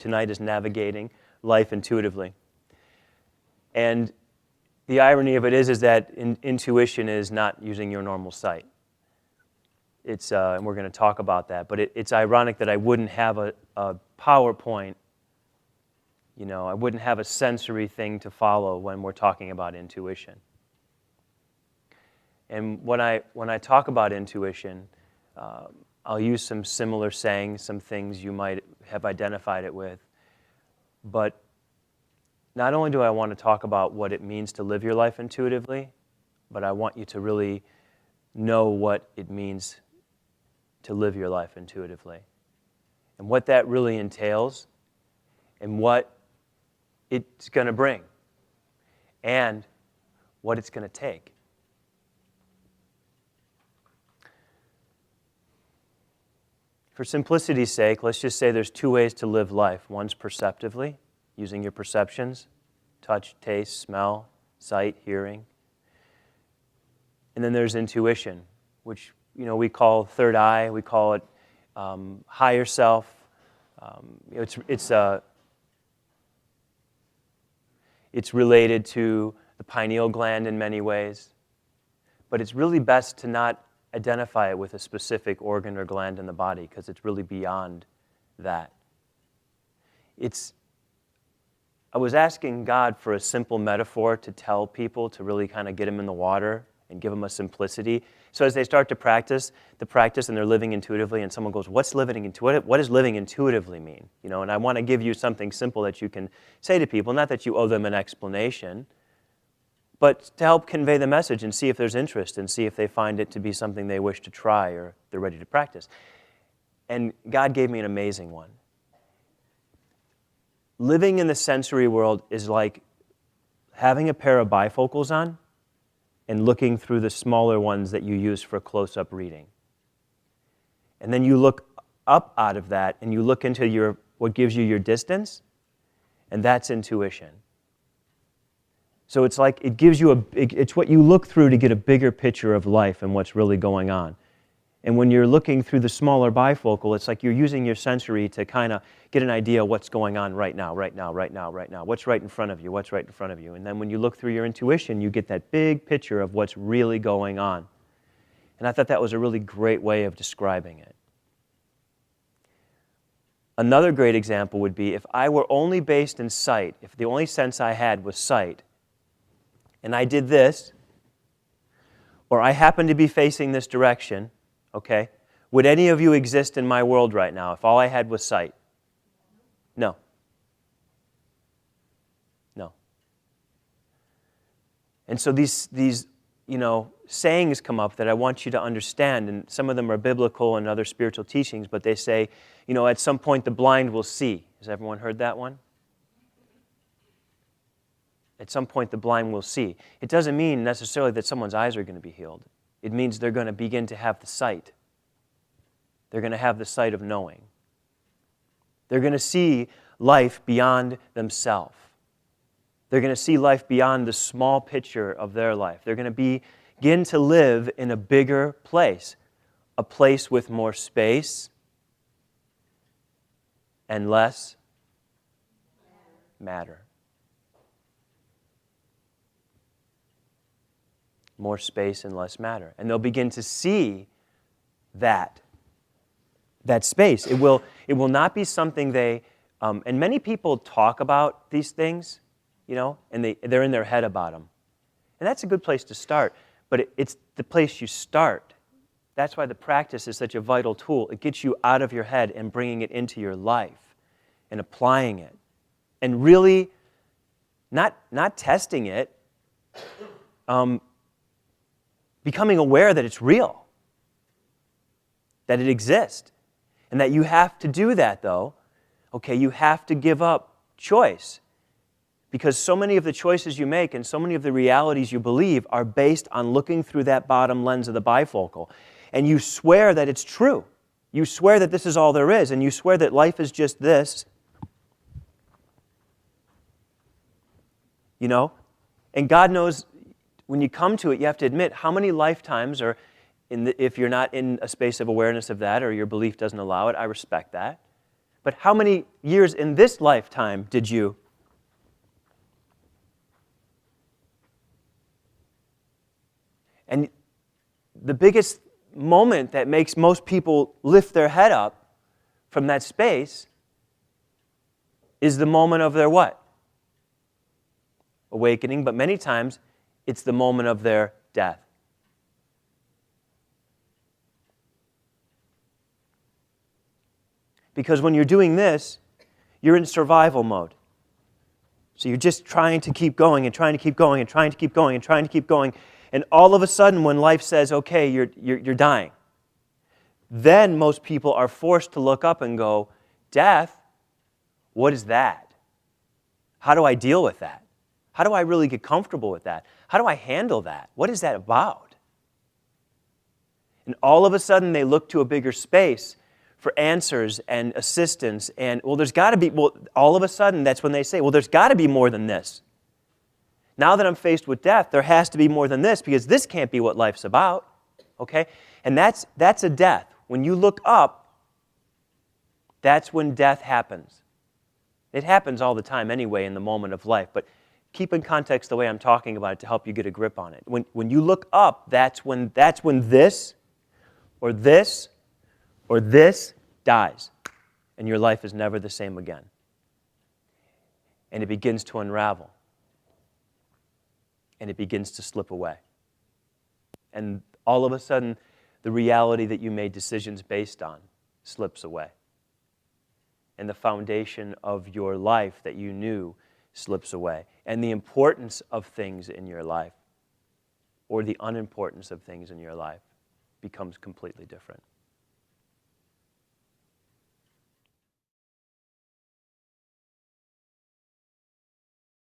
tonight is navigating life intuitively. And the irony of it is that intuition is not using your normal sight. It's, and we're going to talk about that, but it's ironic that I wouldn't have a PowerPoint, I wouldn't have a sensory thing to follow when we're talking about intuition. And when I talk about intuition, I'll use some similar sayings, some things you might have identified it with. But not only do I want to talk about what it means to live your life intuitively, but I want you to really know what it means to live your life intuitively. And what that really entails, and what it's going to bring, and what it's going to take. For simplicity's sake, let's just say there's two ways to live life. One's perceptively, using your perceptions, touch, taste, smell, sight, hearing. And then there's intuition, which we call third eye, we call it higher self. It's related to the pineal gland in many ways, but it's really best to not identify it with a specific organ or gland in the body because it's really beyond that. I was asking God for a simple metaphor to tell people, to really kind of get them in the water and give them a simplicity. So as they start to practice and they're living intuitively, and someone goes, what does living intuitively mean? And I want to give you something simple that you can say to people, not that you owe them an explanation, but to help convey the message and see if there's interest and see if they find it to be something they wish to try or they're ready to practice. And God gave me an amazing one. Living in the sensory world is like having a pair of bifocals on and looking through the smaller ones that you use for close-up reading. And then you look up out of that and you look into what gives you your distance, and that's intuition. So it's like it gives you it's what you look through to get a bigger picture of life and what's really going on. And when you're looking through the smaller bifocal, it's like you're using your sensory to kind of get an idea of what's going on right now. What's right in front of you. And then when you look through your intuition, you get that big picture of what's really going on. And I thought that was a really great way of describing it. Another great example would be if I were only based in sight, if the only sense I had was sight, and I did this, or I happened to be facing this direction, okay, would any of you exist in my world right now if all I had was sight? No. No. And so these sayings come up that I want you to understand, and some of them are biblical and other spiritual teachings, but they say, at some point the blind will see. Has everyone heard that one? At some point the blind will see. It doesn't mean necessarily that someone's eyes are going to be healed. It means they're going to begin to have the sight. They're going to have the sight of knowing. They're going to see life beyond themselves. They're going to see life beyond the small picture of their life. They're going to begin to live in a bigger place, a place with more space and less matter. More space and less matter. And they'll begin to see that space. It will not be something and many people talk about these things, and they're in their head about them. And that's a good place to start, but it's the place you start. That's why the practice is such a vital tool. It gets you out of your head and bringing it into your life and applying it. And really not testing it, becoming aware that it's real, that it exists, and that you have to do that, though. Okay, you have to give up choice, because so many of the choices you make and so many of the realities you believe are based on looking through that bottom lens of the bifocal, and you swear that it's true. You swear that this is all there is, and you swear that life is just this, and God knows. When you come to it, you have to admit how many lifetimes, or if you're not in a space of awareness of that or your belief doesn't allow it, I respect that. But how many years in this lifetime did you? And the biggest moment that makes most people lift their head up from that space is the moment of their what? Awakening, but many times it's the moment of their death. Because when you're doing this, you're in survival mode. So you're just trying to keep going and trying to keep going and trying to keep going and trying to keep going. And all of a sudden, when life says, okay, you're dying, then most people are forced to look up and go, death? What is that? How do I deal with that? How do I really get comfortable with that? How do I handle that? What is that about? And all of a sudden, they look to a bigger space for answers and assistance. And, well, there's got to be, well, all of a sudden, that's when they say, well, there's got to be more than this. Now that I'm faced with death, there has to be more than this, because this can't be what life's about. Okay? And that's a death. When you look up, that's when death happens. It happens all the time anyway in the moment of life, but keep in context the way I'm talking about it to help you get a grip on it. When you look up, that's when this or this or this dies, and your life is never the same again. And it begins to unravel. And it begins to slip away. And all of a sudden, the reality that you made decisions based on slips away. And the foundation of your life that you knew slips away. And the importance of things in your life, or the unimportance of things in your life, becomes completely different.